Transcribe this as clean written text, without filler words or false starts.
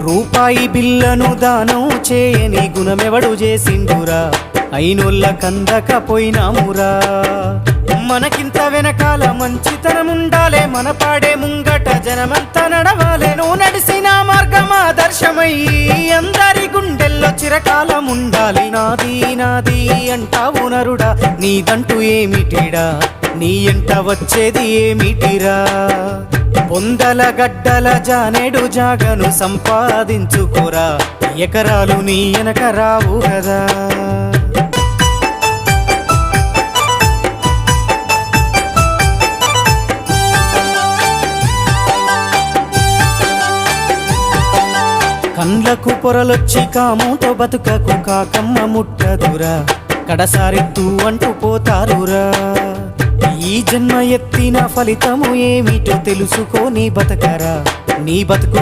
రూపాయి బిల్లను దానం చేయని గుణమెవడు చేసిండురా, అయినోళ్ళ కందకపోయినామురా. మనకింత వెనకాల మంచితనముండాలే, మన పాడే ముంగట జనమంతా నడవాలే. నువ్వు నడిసిన మార్గం ఆదర్శమయ్యి అందరి గుండెల్లో చిరకాలముండాలి. నాది నాది అంటావు నరుడా, నీదంటూ ఏమిటిడా, నీ ఎంట వచ్చేది ఏమిటిరా. పొందల గడ్డల జానేడు జాగను సంపాదించుకోరా, ఎకరాలు నీ వెనక రావు కదా. కండ్లకు పొరలొచ్చి కాముతో బతుకకు కాకమ్మ ముట్టదురా, కడసారెత్తు అంటూ పోతారురా. ఈ జన్మ ఎత్తిన ఫలితము ఏమిటో తెలుసుకో నీ బతకరా, నీ బతుకు